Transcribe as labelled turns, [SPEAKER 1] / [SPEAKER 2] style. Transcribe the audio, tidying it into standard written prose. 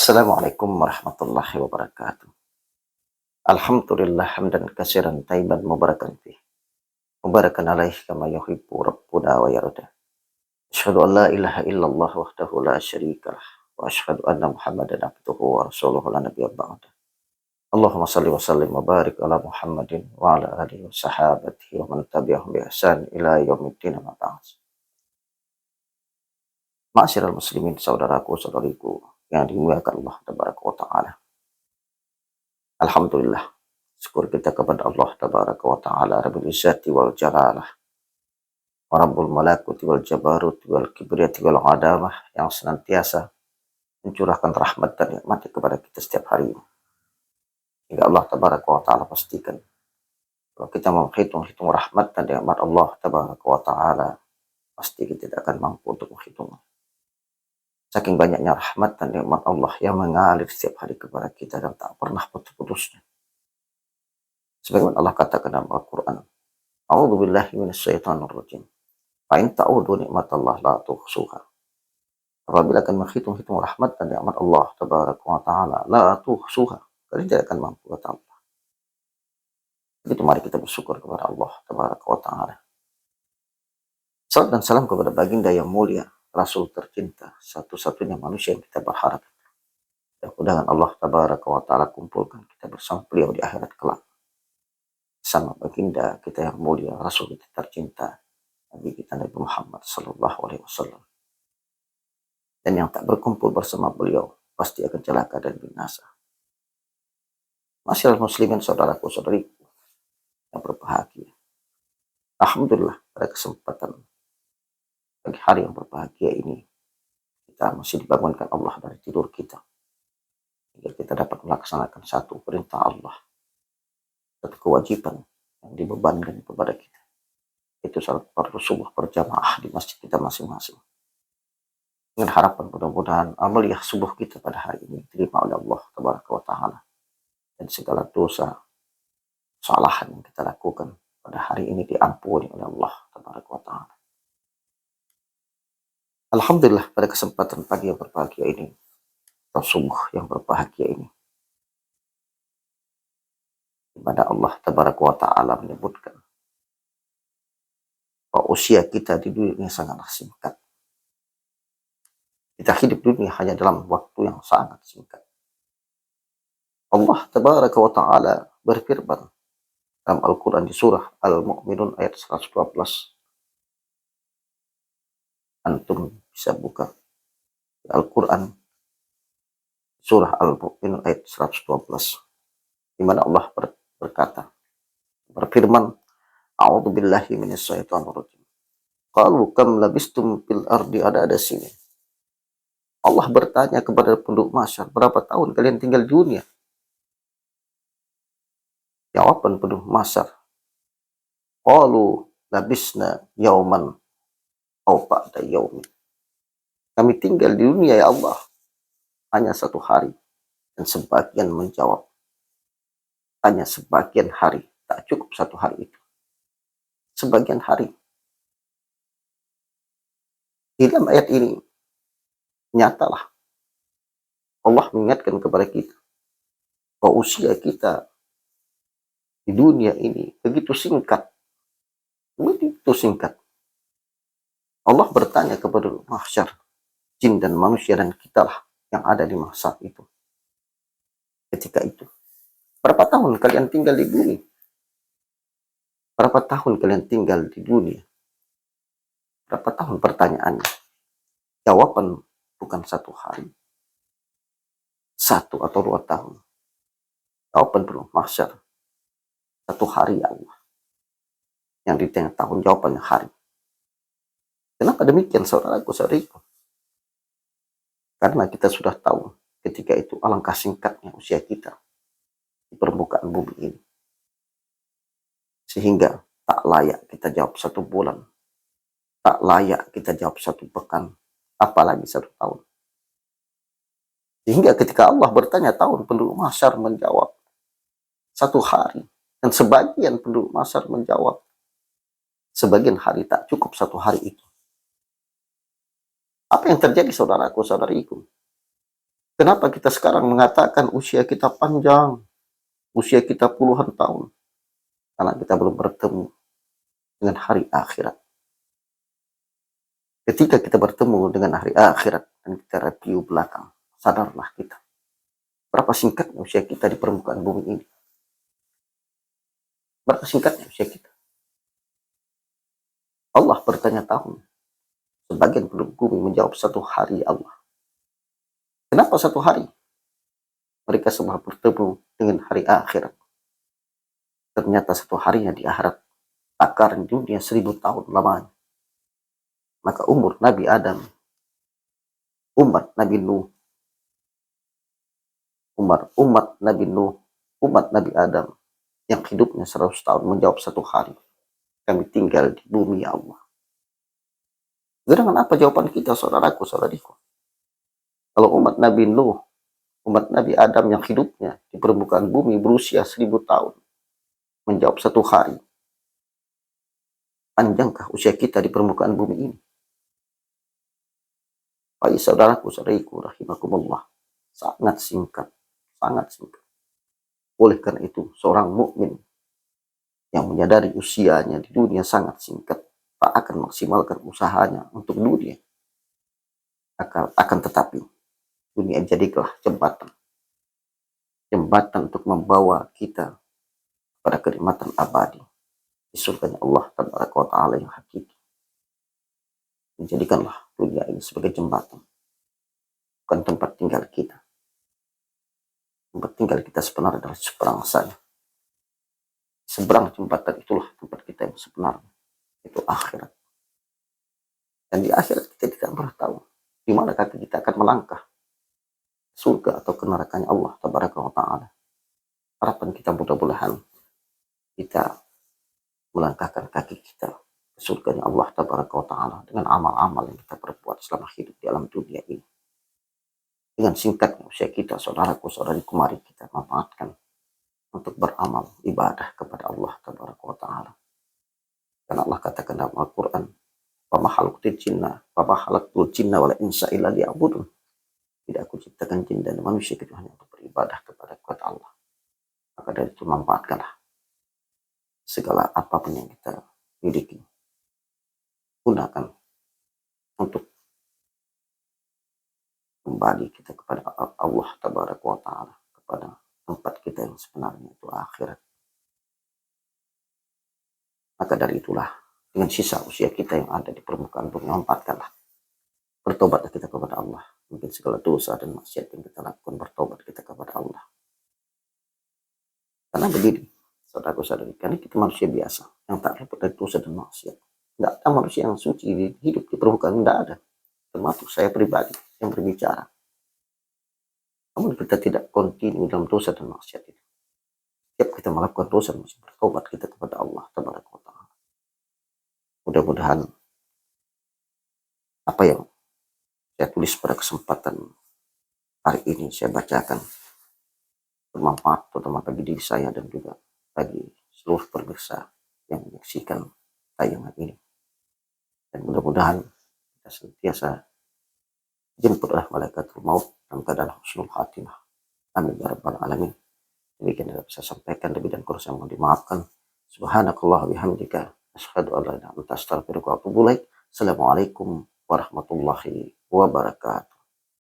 [SPEAKER 1] Assalamualaikum warahmatullahi wabarakatuh. Alhamdulillah hamdan katsiran tayyiban mubarakan fih. Mubarakan alaihi kama yuhibbu rabbuna wa yarda. Asyhadu an la ilaha illallah wahdahu la syarikalah wa asyhadu anna Muhammadan abduhu wa rasuluhu la nabiyya ba'da. Allahumma shalli wa sallim wa barik ala Muhammadin wa ala alihi wa sahabatihi wa man tabi'ahum bi ihsan ila yaumiddin amma ba'd. Ma'asyiral muslimin, saudaraku saudariku yang dimuliakan Allah tabaraka wa taala. Alhamdulillah, syukur kita kepada Allah tabaraka wa ta'ala Rabbul Izzati wal Jalalah wa Rabbul Malakuti wal Jabarut wal Kibriyati wal Adamah yang senantiasa mencurahkan rahmat dan nikmat kepada kita setiap hari. Hingga Allah tabaraka wa ta'ala pastikan kalau kita mau hitung rahmat dan nikmat Allah tabaraka wa ta'ala, pasti kita tidak akan mampu untuk menghitungnya. Saking banyaknya rahmat dan nikmat Allah yang mengalir setiap hari kepada kita dan tak pernah putus-putusnya. Sebagaimana Allah katakan dalam Al-Quran, A'udzu billahi minasyaitonir rajim. Fa in ta'udu nikmatallah la tuhsuha. Apabila akan menghitung rahmat dan nikmat Allah tabaraka wa taala, la tuhsuha, kalian tidak akan mampu, kata Allah. Begitu mari kita bersyukur kepada Allah tabaraka wa taala. Salam dan salam kepada baginda yang mulia, Rasul tercinta, satu-satunya manusia yang kita berharap. Mudah-mudahan Allah tabaraka wa taala kumpulkan kita bersama beliau di akhirat kelak. Sama baginda kita yang mulia, Rasul kita tercinta, Nabi kita Nabi Muhammad sallallahu alaihi wasallam. Dan yang tak berkumpul bersama beliau pasti akan celaka dan binasa. Masyaallah muslimin, saudaraku saudariku yang berbahagia. Alhamdulillah, pada kesempatan pagi hari yang berbahagia ini kita masih dibangunkan Allah dari tidur kita, hingga kita dapat melaksanakan satu perintah Allah, satu kewajiban yang dibebankan kepada kita, itu salat fardu subuh berjamaah di masjid kita masing-masing. Dengan harapan mudah-mudahan amaliyah subuh kita pada hari ini diterima oleh Allah tabaraka wa taala, dan segala dosa kesalahan yang kita lakukan pada hari ini diampuni oleh Allah tabaraka wa taala. Alhamdulillah, pada kesempatan pagi yang berbahagia ini, atau subuh yang berbahagia ini, di mana Allah tabaraka wa ta'ala menyebutkan bahwa usia kita di dunia ini sangatlah singkat. Kita hidup di dunia hanya dalam waktu yang sangat singkat. Allah tabaraka wa ta'ala berfirman dalam Al-Quran di surah Al-Mu'minun ayat 112. Antum bisa buka Al-Quran surah Al-Mu'minun ayat 112, di mana Allah berkata, berfirman, A'udzu billahi minasyaitonir rajim. Qalu kam labistum fil ardi adada sini. Allah bertanya kepada penduduk masyar, berapa tahun kalian tinggal di dunia? Jawaban penduduk masyar, qalu labisna yauman aw ba'da yaumin. Kami tinggal di dunia ya Allah hanya satu hari. Dan sebagian menjawab, hanya sebagian hari, tak cukup satu hari itu. Sebagian hari. Di dalam ayat ini nyatalah Allah mengingatkan kepada kita bahwa usia kita di dunia ini begitu singkat. Begitu singkat. Allah bertanya kepada mahsyar, jin dan manusia dan kita lah yang ada di masa itu. Ketika itu, berapa tahun kalian tinggal di bumi? Berapa tahun kalian tinggal di dunia? Berapa tahun pertanyaannya? Jawaban bukan satu hari, 1 atau 2 tahun. Jawaban belum mahsyar, 1 hari ya Allah. Yang ditanya tahun, jawabannya hari. Kenapa demikian saudaraku saudariku? Karena kita sudah tahu ketika itu alangkah singkatnya usia kita di permukaan bumi ini. Sehingga tak layak kita jawab 1 bulan. Tak layak kita jawab 1 pekan. Apalagi 1 tahun. Sehingga ketika Allah bertanya tahun, penduduk mahsyar menjawab 1 hari. Dan sebagian penduduk mahsyar menjawab sebagian hari, tak cukup 1 hari itu. Apa yang terjadi saudaraku saudariku? Kenapa kita sekarang mengatakan usia kita panjang, usia kita puluhan tahun? Karena kita belum bertemu dengan hari akhirat. Ketika kita bertemu dengan hari akhirat dan kita review belakang, sadarlah kita berapa singkatnya usia kita di permukaan bumi ini. Berapa singkatnya usia kita. Allah bertanya tahun. Sebagian penduduk bumi menjawab 1 hari Allah. Kenapa 1 hari? Mereka semua bertemu dengan hari akhirat. Ternyata 1 harinya di akhirat takar dunia 1000 tahun lamanya. Maka umur Nabi Adam, umat Nabi Nuh, umat Nabi Nuh, umat Nabi Adam yang hidupnya 100 tahun menjawab 1 hari. Kami tinggal di bumi ya Allah. Dengan apa jawaban kita, saudaraku, saudariku? Kalau umat Nabi Nuh, umat Nabi Adam yang hidupnya di permukaan bumi berusia 1000 tahun menjawab 1 hari, panjangkah usia kita di permukaan bumi ini? Baik saudaraku, saudariku, rahimakumullah, sangat singkat, sangat singkat. Oleh karena itu, seorang mukmin yang menyadari usianya di dunia sangat singkat, tak akan maksimalkan usahanya untuk dunia. Akan tetapi, dunia jadilah jembatan. Jembatan untuk membawa kita pada kenikmatan abadi di surganya Allah Tabaraka wa Ta'ala yang hakiki. Menjadikanlah dunia ini sebagai jembatan, bukan tempat tinggal kita. Tempat tinggal kita sebenarnya adalah seberang sana. Seberang jembatan itulah tempat kita yang sebenarnya, itu akhirat. Dan di akhirat kita tidak pernah tahu di mana kaki kita akan melangkah, surga atau ke nerakanya Allah Tabaraka wa Ta'ala. Harapan kita mudah-mudahan kita melangkahkan kaki kita ke surganya Allah Tabaraka wa Ta'ala dengan amal-amal yang kita perbuat selama hidup di alam dunia ini. Dengan singkatnya usia kita, saudaraku, saudariku, mari kita manfaatkan untuk beramal ibadah kepada Allah Tabaraka wa Ta'ala. Karena Allah katakan dalam Al-Quran, "Wa khalaqtul jinna wal insa illa liya'budun." Tidak aku ciptakan jin dan manusia kecuali hanya untuk beribadah kepada Allah. Maka dari itu manfaatkanlah segala apapun yang kita miliki, gunakan untuk kembali kita kepada Allah Tabaraka wa Ta'ala, kepada tempat kita yang sebenarnya, itu akhirat. Maka dari itulah, dengan sisa usia kita yang ada di permukaan bumi, manfaatkanlah. Bertobatlah kita kepada Allah. Mungkin segala dosa dan maksiat yang kita lakukan, bertobat kita kepada Allah. Karena begini, saudara-saudari, karena kita manusia biasa yang tak luput dari dosa dan maksiat. Tidak ada manusia yang suci hidup di permukaan, tidak ada. Termasuk saya pribadi yang berbicara. Namun kita tidak kontinu dalam dosa dan maksiat itu. Setiap kita melakukan dosa, masih bertobat kita kepada Allah Tabaraka wa Ta'ala. Mudah-mudahan apa yang saya tulis pada kesempatan hari ini saya bacakan bermanfaat terutama bagi diri saya dan juga bagi seluruh pemirsa yang menyaksikan tayangan ini. Dan mudah-mudahan kita senantiasa jemput oleh malaikatul maut dalam keadaan husnul khatimah. Amin ya rabbal alamin. Demikian yang bisa sampaikan, lebih dan kurang saya mohon dimaafkan. Subhanakallah bihamdika asyhadu an la ilaha illa anta astaghfiruka wa atubu ilaik. Assalamualaikum warahmatullahi wabarakatuh.